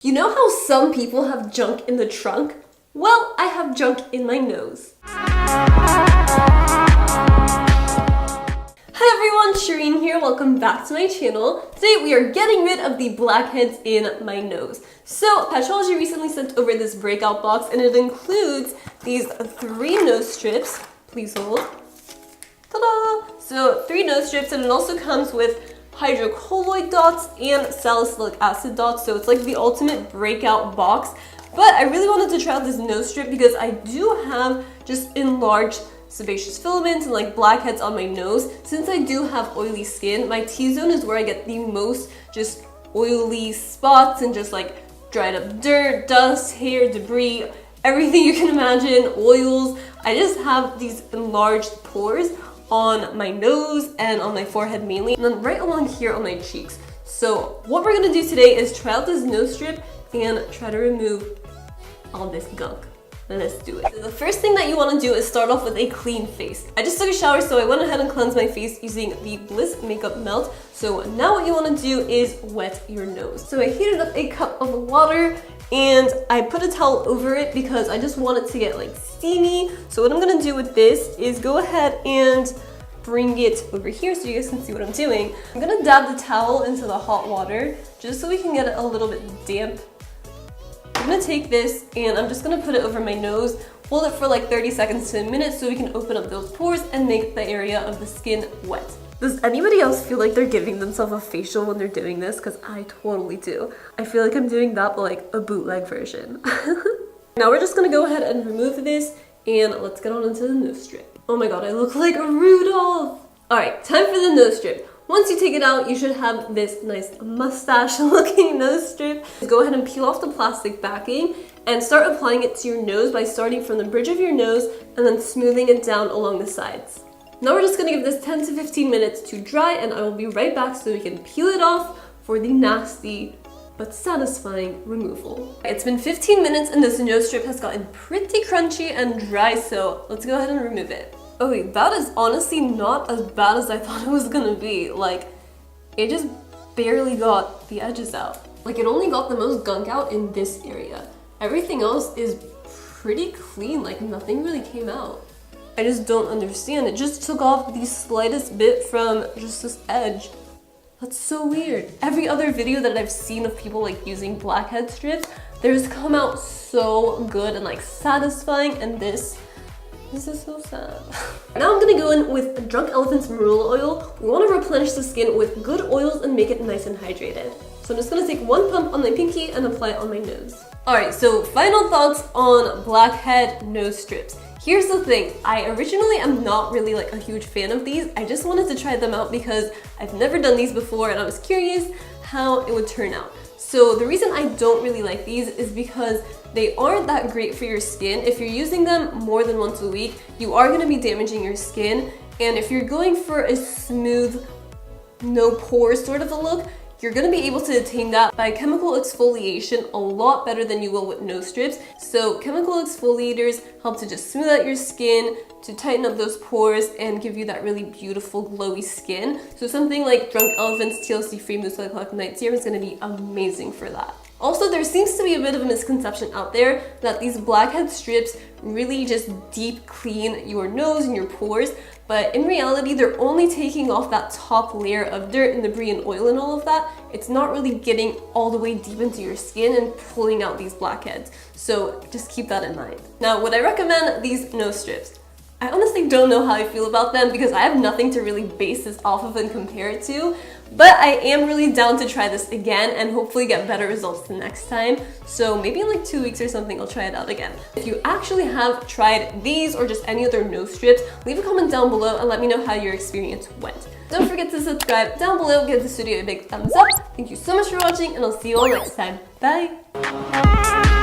You know how some people have junk in the trunk? Well, I have junk in my nose. Hi everyone, Shireen here. Welcome back to my channel. Today we are getting rid of the blackheads in my nose. So Patchology recently sent over this breakout box and it includes these 3 nose strips. Please hold. Ta-da! So 3 nose strips, and it also comes with hydrocolloid dots and salicylic acid dots, so it's like the ultimate breakout box. But I really wanted to try out this nose strip because I do have just enlarged sebaceous filaments and like blackheads on my nose. Since I do have oily skin, my T-zone is where I get the most just oily spots and just like dried up dirt, dust, hair, debris, everything you can imagine, oils. I just have these enlarged pores on my nose and on my forehead mainly, and then right along here on my cheeks. So what we're gonna do today is try out this nose strip and try to remove all this gunk. Let's do it. So the first thing that you want to do is start off with a clean face. I just took a shower, so I went ahead and cleansed my face using the Bliss Makeup Melt. So now what you want to do is wet your nose. So I heated up a cup of water and I put a towel over it because I just want it to get like steamy. So what I'm gonna do with this is go ahead and bring it over here so you guys can see what I'm doing. I'm gonna dab the towel into the hot water just so we can get it a little bit damp. I'm gonna take this and I'm just gonna put it over my nose, hold it for like 30 seconds to a minute so we can open up those pores and make the area of the skin wet. Does anybody else feel like they're giving themselves a facial when they're doing this? Because I totally do. I feel like I'm doing that, but like a bootleg version. Now we're just gonna go ahead and remove this and let's get on into the nose strip. Oh my god, I look like a Rudolph! Alright, time for the nose strip. Once you take it out, you should have this nice mustache looking nose strip. Go ahead and peel off the plastic backing and start applying it to your nose by starting from the bridge of your nose and then smoothing it down along the sides. Now we're just gonna give this 10 to 15 minutes to dry and I will be right back so we can peel it off for the nasty but satisfying removal. It's been 15 minutes and this nose strip has gotten pretty crunchy and dry, so let's go ahead and remove it. Okay, that is honestly not as bad as I thought it was gonna be. Like, it just barely got the edges out. Like, it only got the most gunk out in this area. Everything else is pretty clean, like nothing really came out. I just don't understand. It just took off the slightest bit from just this edge. That's so weird. Every other video that I've seen of people like using blackhead strips, theirs come out so good and like satisfying, and this is so sad. Now I'm gonna go in with Drunk Elephant's Marula Oil. We want to replenish the skin with good oils and make it nice and hydrated. So I'm just gonna take 1 pump on my pinky and apply it on my nose. Alright, so final thoughts on blackhead nose strips. Here's the thing, I originally am not really like a huge fan of these. I just wanted to try them out because I've never done these before and I was curious how it would turn out. So the reason I don't really like these is because they aren't that great for your skin. If you're using them more than once a week, you are gonna be damaging your skin. And if you're going for a smooth, no pores sort of a look, you're gonna be able to attain that by chemical exfoliation a lot better than you will with nose strips. So chemical exfoliators help to just smooth out your skin, to tighten up those pores and give you that really beautiful glowy skin. So something like Drunk Elephant's TLC-free Mousse Glycolic Night Serum is gonna be amazing for that. Also, there seems to be a bit of a misconception out there that these blackhead strips really just deep clean your nose and your pores, but in reality, they're only taking off that top layer of dirt and debris and oil and all of that. It's not really getting all the way deep into your skin and pulling out these blackheads. So just keep that in mind. Now, would I recommend these nose strips? I honestly don't know how I feel about them because I have nothing to really base this off of and compare it to, but I am really down to try this again and hopefully get better results the next time. So maybe in like 2 weeks or something, I'll try it out again. If you actually have tried these or just any other nose strips, leave a comment down below and let me know how your experience went. Don't forget to subscribe down below, give this video a big thumbs up. Thank you so much for watching and I'll see you all next time. Bye!